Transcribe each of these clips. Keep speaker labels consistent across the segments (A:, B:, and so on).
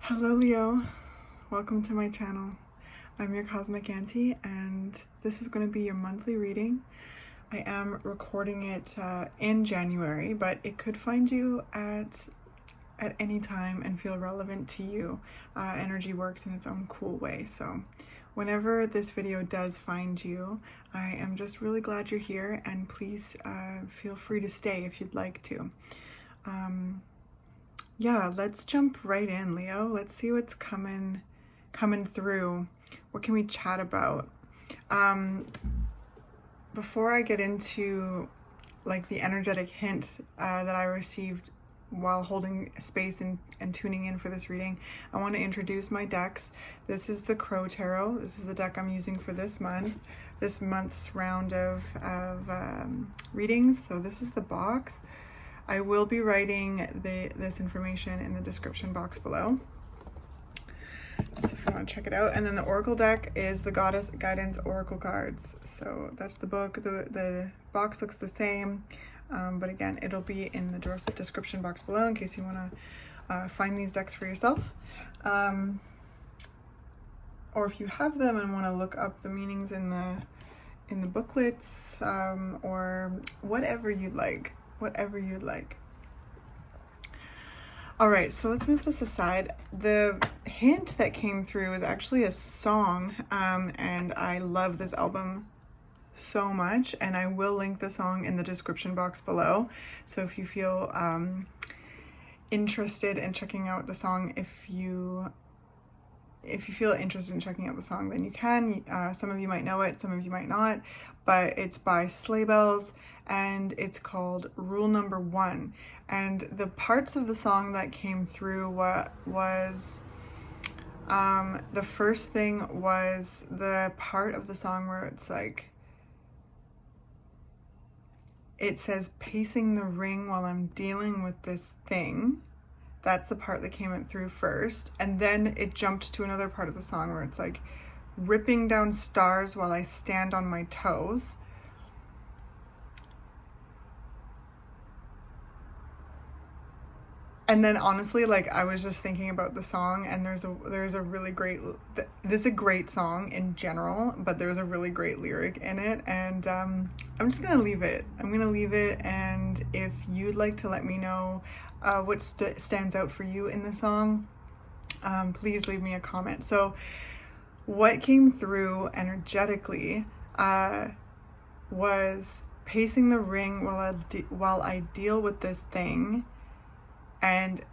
A: Hello Leo, welcome to my channel. I'm your Cosmic Auntie and this is going to be your monthly reading. I am recording it in January, but it could find you at any time and feel relevant to you. Energy works in its own cool way, so whenever this video does find you, I am just really glad you're here, and please feel free to stay if you'd like to. Yeah, let's jump right in, Leo. Let's see what's coming through. What can we chat about? Before I get into like the energetic hint that I received while holding space and tuning in for this reading, I want to introduce my decks. This is the Crow Tarot. This is the deck I'm using for this month's round of readings. So this is the box. I will be writing this information in the description box below, so if you want to check it out. And then the Oracle deck is the Goddess Guidance Oracle cards. So that's the book. The box looks the same, but again, it'll be in the description box below in case you want to find these decks for yourself. Or if you have them and want to look up the meanings in the booklets, or whatever you'd like. All right, so let's move this aside. The hint that came through is actually a song, and I love this album so much, and I will link the song in the description box below. So if you feel interested in checking out the song, if you feel interested in checking out the song, then you can. Some of you might know it, some of you might not, but it's by Sleigh Bells, and it's called Rule Number 1. And the parts of the song that came through was the first thing was the part of the song where it's like, it says, pacing the ring while I'm dealing with this thing. That's the part that came through first. And then it jumped to another part of the song where it's like, ripping down stars while I stand on my toes. And then honestly, like, I was just thinking about the song, and there's a really great, this is a great song in general, but there's a really great lyric in it, and I'm just gonna leave it. And if you'd like to let me know what stands out for you in the song, please leave me a comment. So what came through energetically was pacing the ring while I deal with this thing, and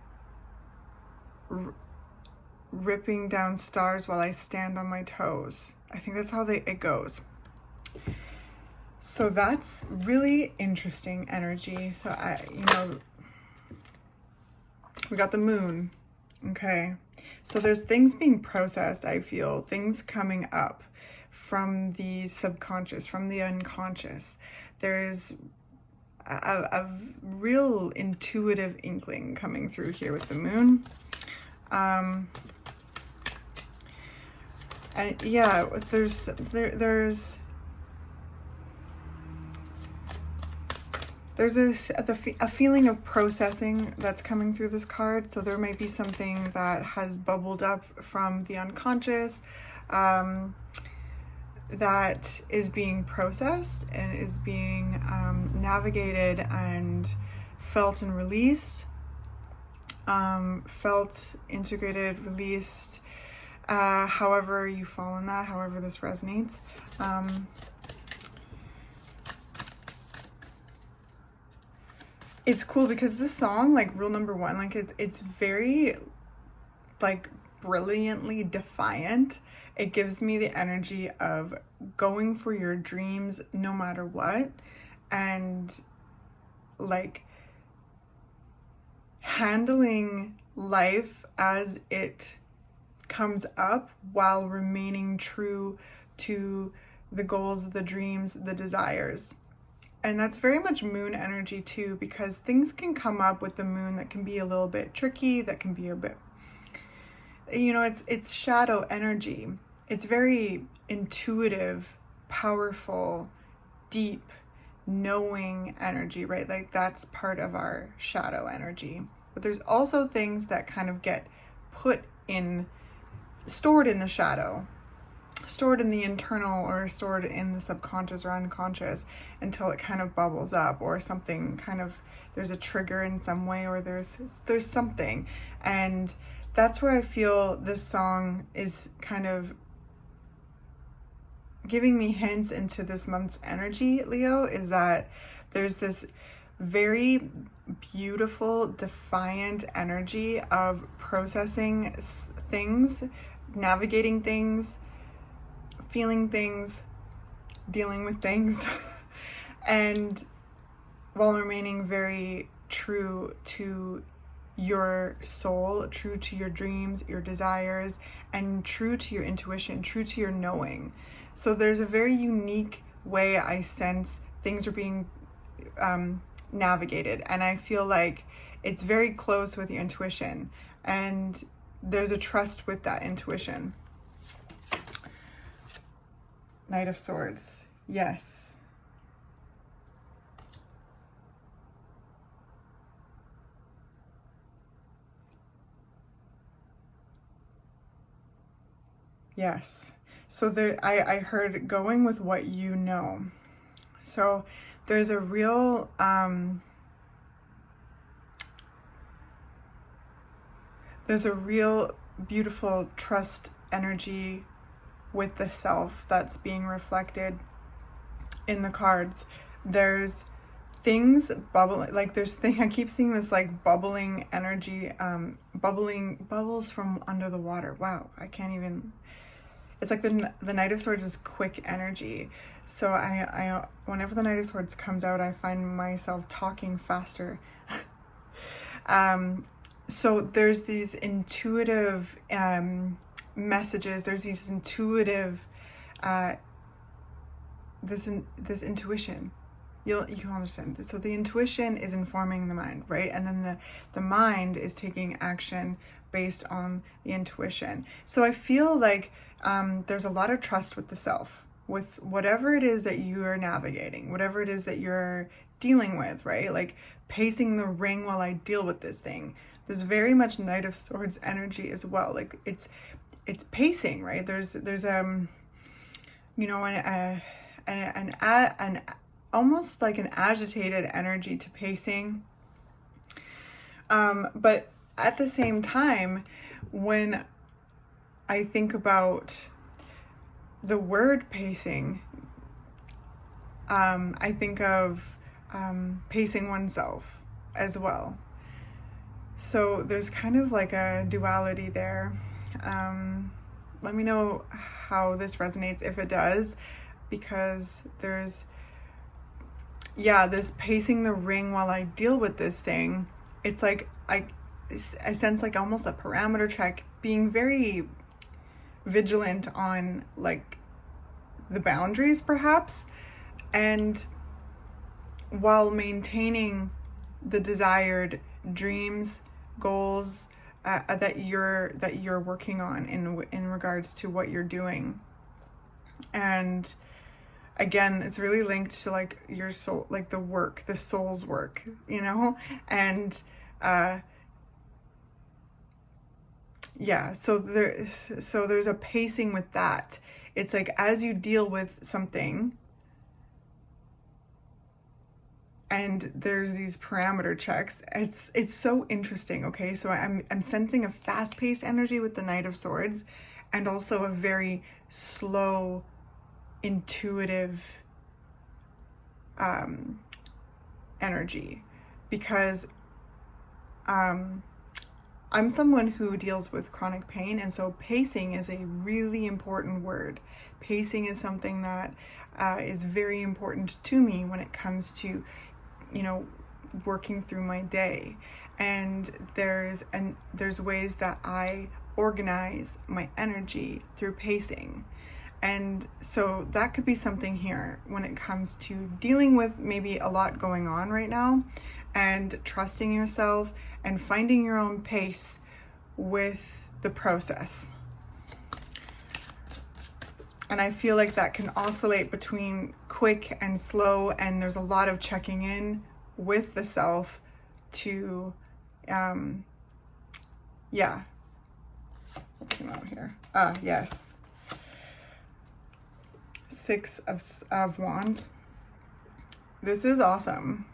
A: ripping down stars while I stand on my toes. I think that's how it goes. So that's really interesting energy. So we got the moon. Okay. So there's things being processed, I feel, things coming up from the subconscious, from the unconscious. There's a real intuitive inkling coming through here with the moon. And yeah, there's a feeling of processing that's coming through this card. So there might be something that has bubbled up from the unconscious that is being processed and is being navigated and felt and released. Felt, integrated, released, however you fall in that, however this resonates. It's cool because this song, like Rule Number 1, like it's very like brilliantly defiant. It gives me the energy of going for your dreams no matter what, and like handling life as it comes up while remaining true to the goals, the dreams, the desires. And that's very much moon energy too, because things can come up with the moon that can be a little bit tricky, that can be a bit, you know, it's shadow energy. It's very intuitive, powerful, deep, knowing energy, right? Like that's part of our shadow energy. But there's also things that kind of get stored in the shadow, stored in the internal, or stored in the subconscious or unconscious, until it kind of bubbles up, or something kind of, there's a trigger in some way, or there's something. And that's where I feel this song is kind of giving me hints into this month's energy, Leo, is that there's this very beautiful, defiant energy of processing things, navigating things, feeling things, dealing with things, and while remaining very true to your soul, true to your dreams, your desires, and true to your intuition, true to your knowing. So there's a very unique way I sense things are being navigated, and I feel like it's very close with your intuition, and there's a trust with that intuition. Knight of Swords, yes. Yes. So there, I heard going with what you know. So there's a real beautiful trust energy with the self that's being reflected in the cards. There's things bubbling, like I keep seeing this like bubbling energy, bubbles from under the water. Wow, I can't even. It's like the Knight of Swords is quick energy. So I whenever the Knight of Swords comes out, I find myself talking faster. So there's these intuitive messages. There's these intuitive, this intuition. You'll understand. So the intuition is informing the mind, right? And then the mind is taking action based on the intuition. So I feel like there's a lot of trust with the self, with whatever it is that you are navigating, whatever it is that you're dealing with, right? Like pacing the ring while I deal with this thing. There's very much Knight of Swords energy as well. Like it's pacing, right? There's you know, an almost like an agitated energy to pacing. But at the same time, when I think about the word pacing, I think of pacing oneself as well. So there's kind of like a duality there. Let me know how this resonates, if it does, because there's, yeah, this pacing the ring while I deal with this thing. It's like I sense like almost a parameter check, being very vigilant on like the boundaries perhaps, and while maintaining the desired dreams, goals that you're working on in regards to what you're doing. And again, it's really linked to like your soul, like the work, the soul's work, you know? And yeah, so there's a pacing with that. It's like as you deal with something, and there's these parameter checks, it's so interesting. Okay, so I'm sensing a fast-paced energy with the Knight of Swords, and also a very slow, intuitive energy, because I'm someone who deals with chronic pain, and so pacing is a really important word. Pacing is something that is very important to me when it comes to, you know, working through my day. And there's ways that I organize my energy through pacing. And so that could be something here when it comes to dealing with maybe a lot going on right now, and trusting yourself and finding your own pace with the process. And I feel like that can oscillate between quick and slow, and there's a lot of checking in with the self to, yeah, came out here? Yes. Six of Wands. This is awesome.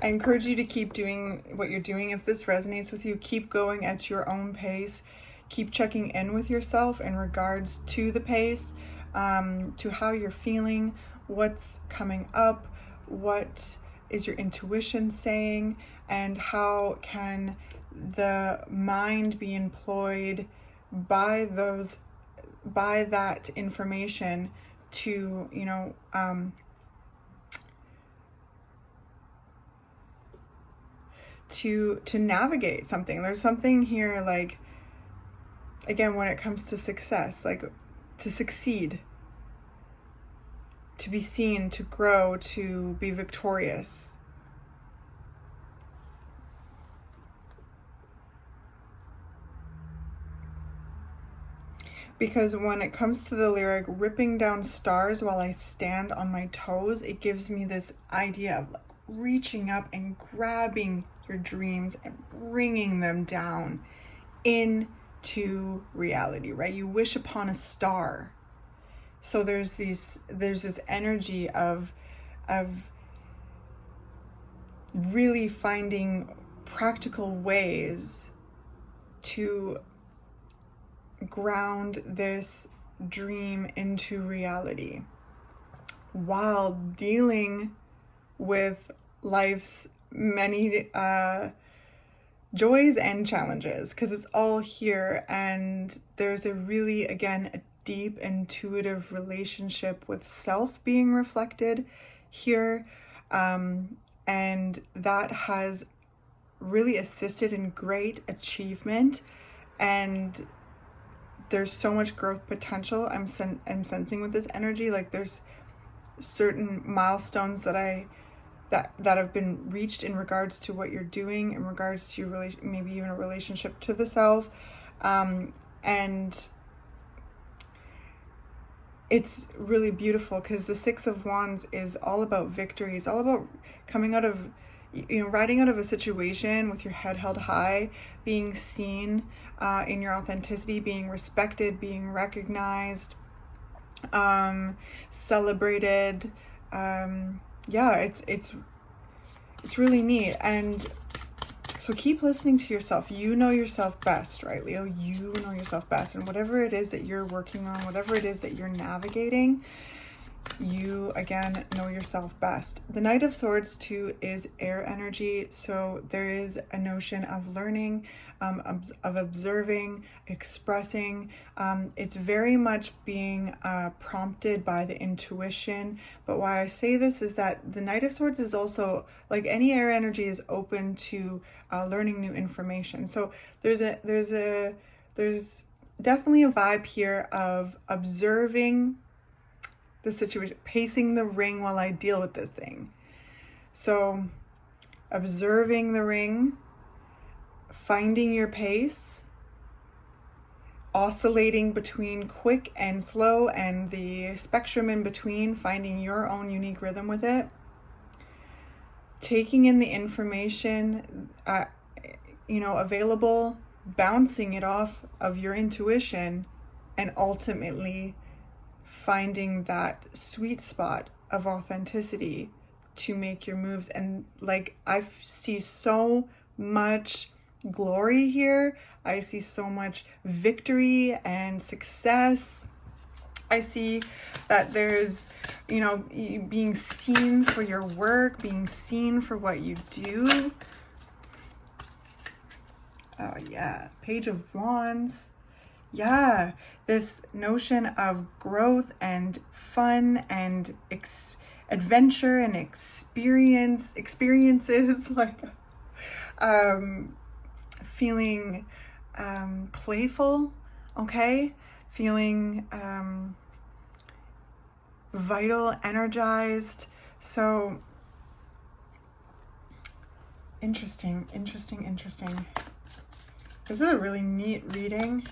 A: I encourage you to keep doing what you're doing. If this resonates with you, keep going at your own pace. Keep checking in with yourself in regards to the pace, to how you're feeling, what's coming up, what is your intuition saying, and how can the mind be employed by that information to, you know, to navigate something. There's something here, like, again, when it comes to success, like to succeed, to be seen, to grow, to be victorious. Because when it comes to the lyric, ripping down stars while I stand on my toes, it gives me this idea of like reaching up and grabbing your dreams and bringing them down into reality, right? You wish upon a star. So there's this energy of really finding practical ways to ground this dream into reality while dealing with life's many joys and challenges, because it's all here. And there's a really, again, a deep intuitive relationship with self being reflected here, and that has really assisted in great achievement. And there's so much growth potential I'm sensing with this energy. Like there's certain milestones that have been reached in regards to what you're doing, in regards to your maybe even a relationship to the self, and it's really beautiful because the Six of Wands is all about victory. It's all about coming out of, you know, riding out of a situation with your head held high, being seen in your authenticity, being respected, being recognized, celebrated. Yeah, it's really neat. And so keep listening to yourself. You know yourself best, right, Leo? You know yourself best. And whatever it is that you're working on, whatever it is that you're navigating, you, again, know yourself best. The Knight of Swords, too, is air energy. So there is a notion of learning, of observing, expressing. It's very much being prompted by the intuition. But why I say this is that the Knight of Swords is also, like any air energy, is open to learning new information. So there's definitely a vibe here of observing the situation, pacing the ring while I deal with this thing. So observing the ring, finding your pace, oscillating between quick and slow and the spectrum in between, finding your own unique rhythm with it, taking in the information available, bouncing it off of your intuition, and ultimately finding that sweet spot of authenticity to make your moves. And like, I see so much glory here. I see so much victory and success. I see that there's, being seen for your work, being seen for what you do. Oh yeah, Page of Wands. Yeah, this notion of growth and fun and adventure and experiences, like feeling playful, okay? Feeling vital, energized. So interesting. This is a really neat reading.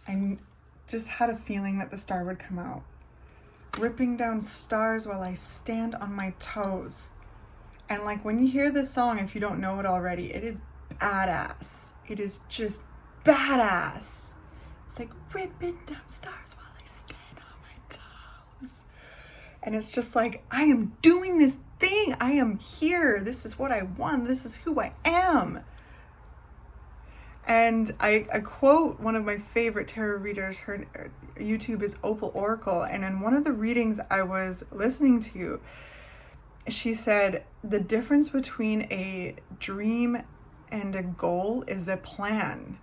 A: I just had a feeling that the star would come out. ripping down stars while I stand on my toes. And like when you hear this song, if you don't know it already, it is badass. It is just badass. It's like ripping down stars while I stand on my toes. And it's just like, I am doing this thing. I am here. This is what I want. This is who I am. And I quote one of my favorite tarot readers. Her YouTube is Opal Oracle. And in one of the readings I was listening to, she said, the difference between a dream and a goal is a plan.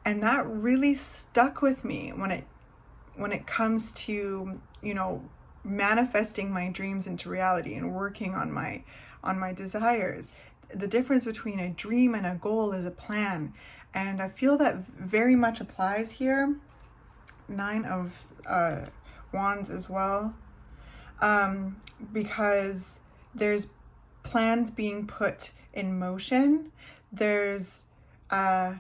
A: And that really stuck with me when it comes to, you know, manifesting my dreams into reality and working on my desires. The difference between a dream and a goal is a plan. And I feel that very much applies here. 9 of Wands as well. Because there's plans being put in motion. There's a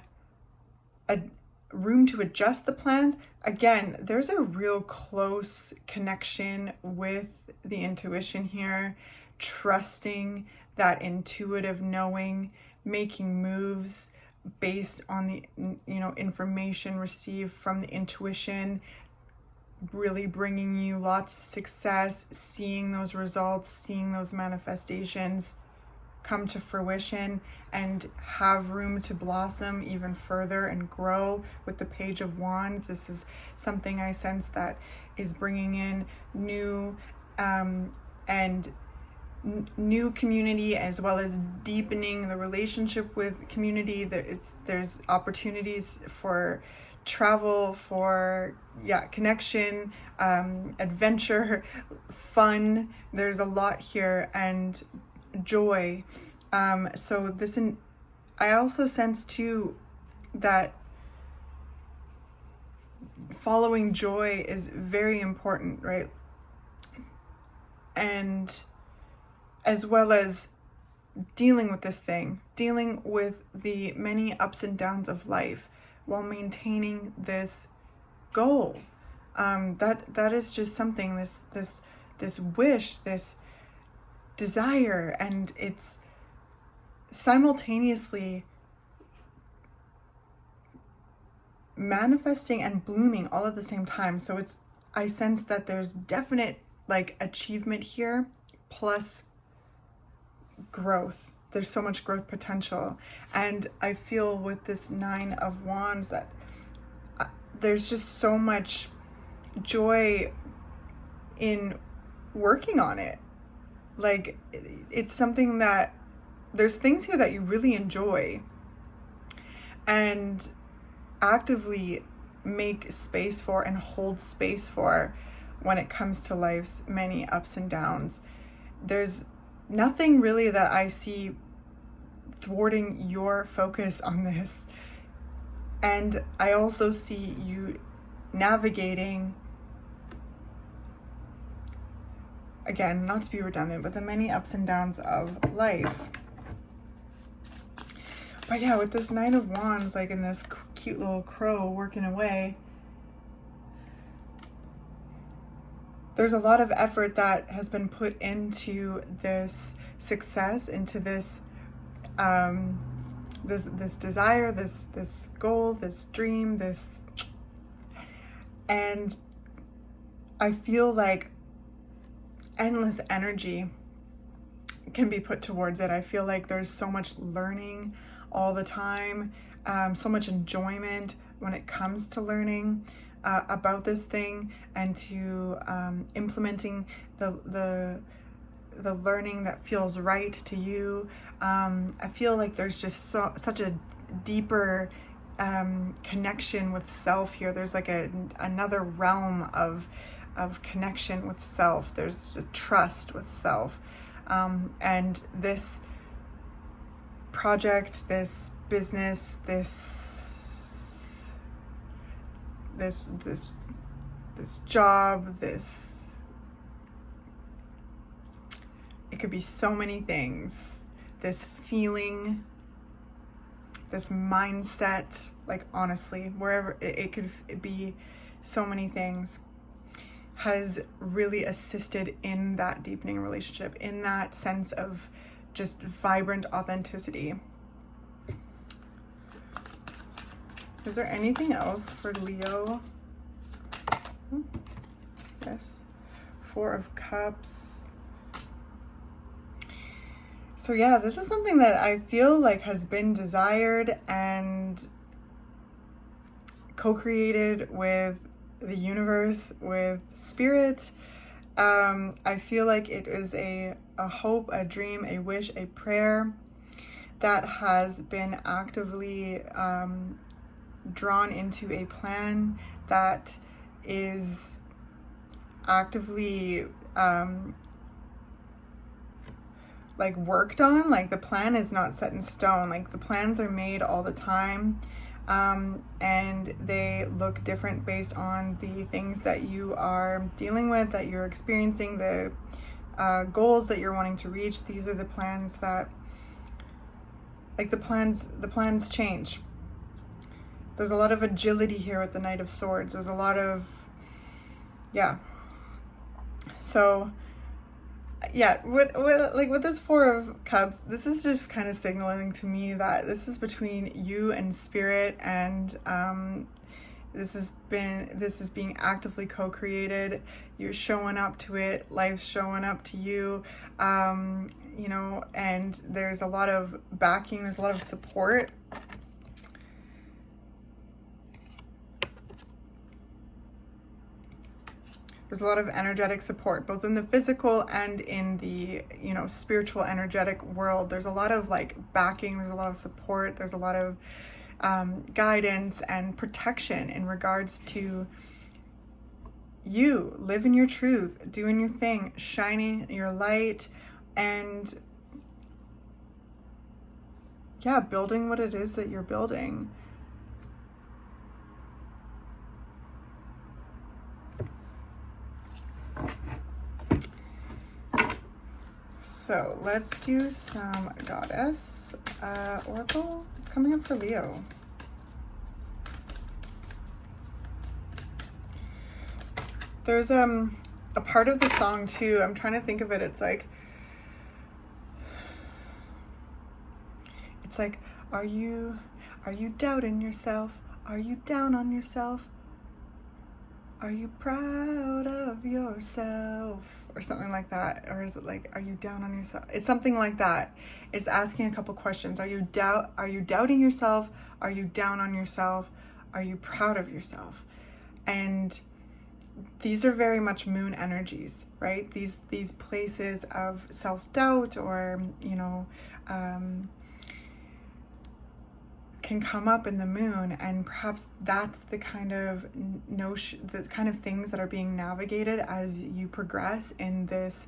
A: room to adjust the plans. Again, there's a real close connection with the intuition here, trusting that intuitive knowing, making moves based on the, you know, information received from the intuition, really bringing you lots of success, seeing those results, seeing those manifestations come to fruition and have room to blossom even further and grow with the Page of Wands. This is something I sense that is bringing in new new community, as well as deepening the relationship with community. There's opportunities for travel, for connection, adventure, fun. There's a lot here, and joy. So this, I also sense too that following joy is very important, right? And as well as dealing with this thing, dealing with the many ups and downs of life while maintaining this goal. That is just something, this wish, this desire, and it's simultaneously manifesting and blooming all at the same time. So I sense that there's definite like achievement here, plus growth. There's so much growth potential. And I feel with this 9 of Wands that there's just so much joy in working on it. Like, it's something that there's things here that you really enjoy and actively make space for and hold space for when it comes to life's many ups and downs. There's nothing really that I see thwarting your focus on this. And I also see you navigating, again, not to be redundant, but the many ups and downs of life. But yeah, with this 9 of Wands, like in this cute little crow working away, there's a lot of effort that has been put into this success, into this this desire, this goal, this dream, and I feel like endless energy can be put towards it. I feel like there's so much learning all the time, so much enjoyment when it comes to learning about this thing, and to implementing the learning that feels right to you. I feel like there's just such a deeper connection with self here. There's like another realm of connection with self. There's a trust with self, and this project, this business, this job, it could be so many things. This feeling, this mindset, like honestly, wherever it could be so many things. has really assisted in that deepening relationship, in that sense of just vibrant authenticity. Is there anything else for Leo? Yes. Four of Cups. So yeah, this is something that I feel like has been desired and co-created with the universe, with spirit. I feel like it is a hope, a dream, a wish, a prayer that has been actively drawn into a plan that is actively like worked on. Like the plan is not set in stone. Like the plans are made all the time, and they look different based on the things that you are dealing with, that you're experiencing, the goals that you're wanting to reach. These are the plans that, like the plans change. There's a lot of agility here with the Knight of Swords. There's a lot of, yeah. So, yeah, like with this Four of Cups, this is just kind of signaling to me that this is between you and spirit, and this is being actively co-created. You're showing up to it. Life's showing up to you. You know, and there's a lot of backing. There's a lot of support. There's a lot of energetic support, both in the physical and in the, you know, spiritual, energetic world. There's a lot of like backing, there's a lot of support, there's a lot of guidance and protection in regards to you living your truth, doing your thing, shining your light, and yeah, building what it is that you're building. So let's do some Goddess Oracle. It's coming up for Leo. There's a part of the song too, I'm trying to think of it, it's like, are you doubting yourself? Are you down on yourself? Are you proud of yourself? Or something like that. Or is it like, are you down on yourself? It's something like that. It's asking a couple questions. Are you doubting yourself? Are you down on yourself? Are you proud of yourself? And these are very much moon energies, right? These places of self-doubt, or, you know, can come up in the moon, and perhaps that's the kind of notion, the kind of things that are being navigated as you progress in this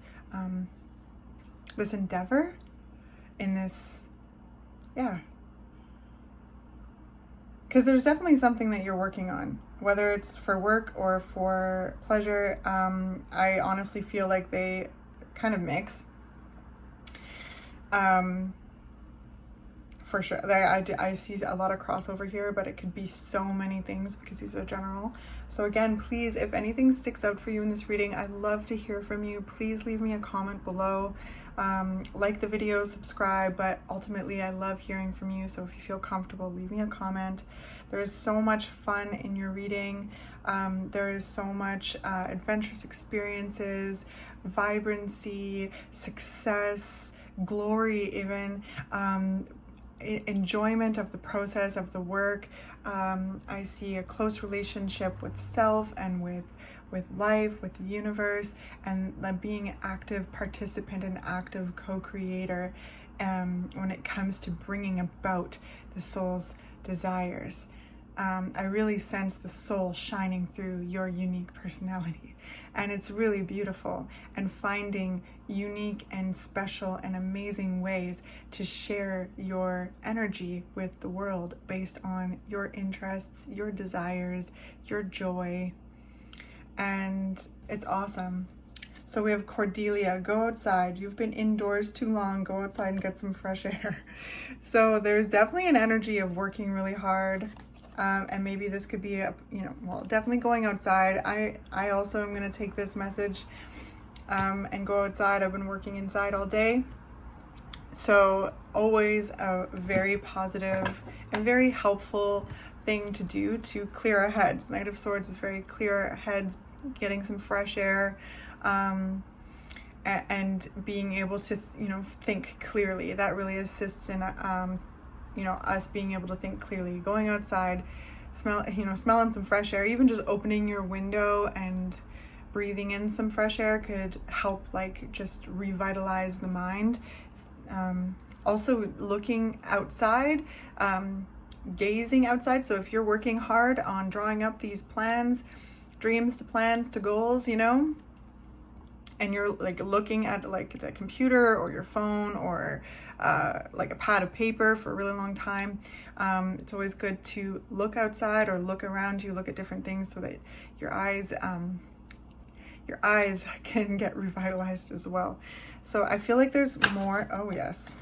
A: this endeavor, in this, yeah, because there's definitely something that you're working on, whether it's for work or for pleasure. I honestly feel like they kind of mix. For sure, I see a lot of crossover here, but it could be so many things because these are general. So again, please, if anything sticks out for you in this reading, I'd love to hear from you. Please leave me a comment below. Like the video, subscribe, but ultimately I love hearing from you. So if you feel comfortable, leave me a comment. There is so much fun in your reading. There is so much adventurous experiences, vibrancy, success, glory even, enjoyment of the process of the work. I see a close relationship with self and with life, with the universe, and being an active participant and active co-creator when it comes to bringing about the soul's desires. I really sense the soul shining through your unique personality, and it's really beautiful, and finding unique and special and amazing ways to share your energy with the world based on your interests, your desires, your joy, and it's awesome. So we have Cordelia, go outside. You've been indoors too long. Go outside and get some fresh air. So there's definitely an energy of working really hard, And maybe this could be well, definitely going outside. I also am going to take this message and go outside. I've been working inside all day. So always a very positive and very helpful thing to do to clear our heads. Knight of Swords is very clear our heads, getting some fresh air, and being able to think clearly. That really assists in us being able to think clearly. Going outside, smelling some fresh air, even just opening your window and breathing in some fresh air could help just revitalize the mind. Also looking outside, gazing outside. So if you're working hard on drawing up these plans, dreams to plans to goals, and you're looking at the computer or your phone or a pad of paper for a really long time, it's always good to look outside or look around you, look at different things so that your eyes can get revitalized as well. So I feel like there's more. Oh yes.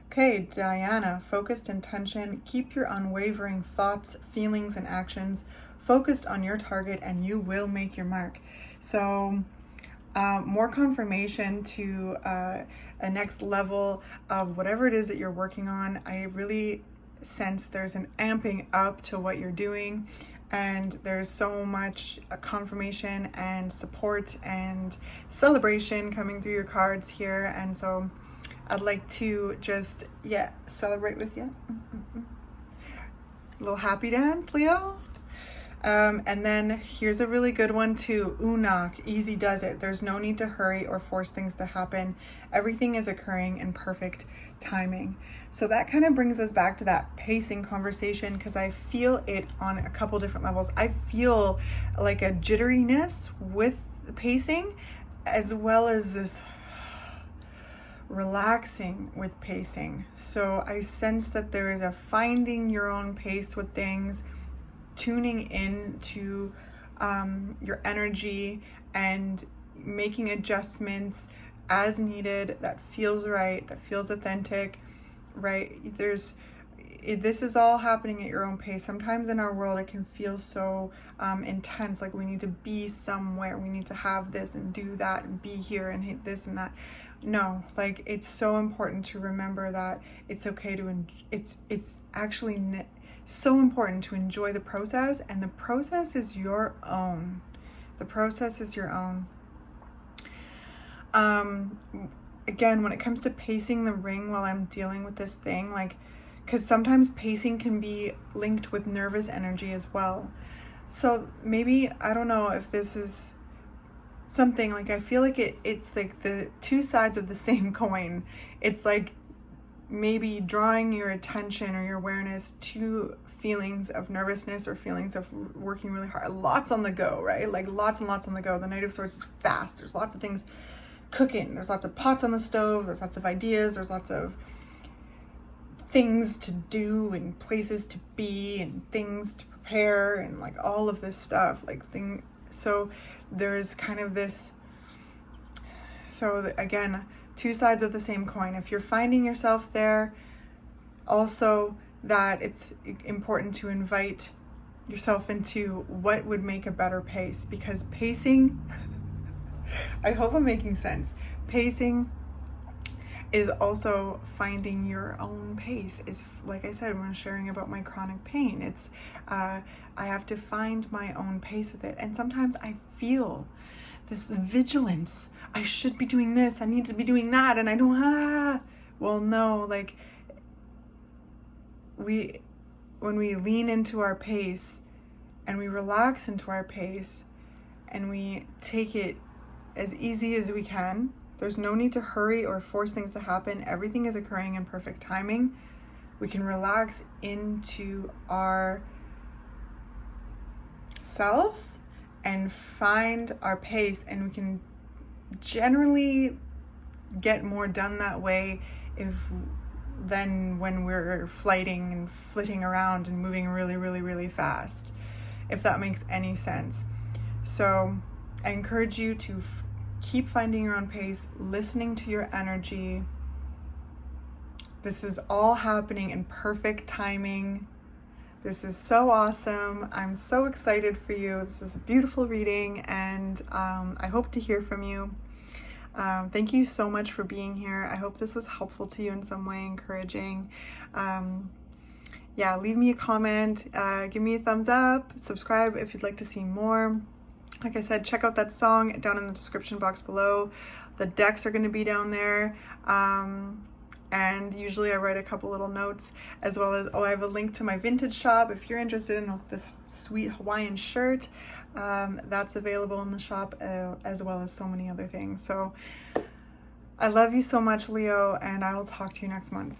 A: Okay, Diana, focused intention. Keep your unwavering thoughts, feelings, and actions focused on your target, and you will make your mark. So more confirmation to a next level of whatever it is that you're working on. I really sense there's an amping up to what you're doing, and there's so much confirmation and support and celebration coming through your cards here. And so I'd like to just celebrate with you. A little happy dance, Leo. And then here's a really good one too. Unak, easy does it. There's no need to hurry or force things to happen. Everything is occurring in perfect timing. So that kind of brings us back to that pacing conversation, because I feel it on a couple different levels. I feel like a jitteriness with the pacing, as well as this relaxing with pacing. So I sense that there is a finding your own pace with things, tuning in to your energy and making adjustments as needed that feels right, that feels authentic, right? This is all happening at your own pace. Sometimes in our world it can feel so intense, like we need to be somewhere, we need to have this and do that and be here and hit this and that. No, it's so important to remember that it's okay to it's actually so important to enjoy the process, and the process is your own. The process is your own. Again, when it comes to pacing the ring while I'm dealing with this thing, because sometimes pacing can be linked with nervous energy as well. So maybe, I don't know if this is something, I feel like it's the two sides of the same coin. It's maybe drawing your attention or your awareness to feelings of nervousness or feelings of working really hard. Lots on the go, right? Lots and lots on the go. The Knight of Swords is fast. There's lots of things cooking. There's lots of pots on the stove. There's lots of ideas. There's lots of things to do and places to be and things to prepare and all of this stuff. So there's kind of this. So again, two sides of the same coin. If you're finding yourself there, also that it's important to invite yourself into what would make a better pace, because pacing, I hope I'm making sense. Pacing is also finding your own pace. It's like I said when I was sharing about my chronic pain, it's I have to find my own pace with it. And sometimes I feel this vigilance. I should be doing this, I need to be doing that, and I don't, well, no, when we lean into our pace and we relax into our pace and we take it as easy as we can, there's no need to hurry or force things to happen. Everything is occurring in perfect timing. We can relax into our selves and find our pace, and we can generally get more done that way than when we're flighting and flitting around and moving really, really, really fast, if that makes any sense. So I encourage you to keep finding your own pace, listening to your energy. This is all happening in perfect timing. This is so awesome. I'm so excited for you. This is a beautiful reading, and I hope to hear from you. Thank you so much for being here. I hope this was helpful to you in some way, encouraging. Yeah, leave me a comment, give me a thumbs up, subscribe if you'd like to see more. Like I said, check out that song down in the description box below. The decks are going to be down there. And usually I write a couple little notes, as well as, I have a link to my vintage shop. If you're interested in this sweet Hawaiian shirt, that's available in the shop, as well as so many other things. So I love you so much, Leo, and I will talk to you next month.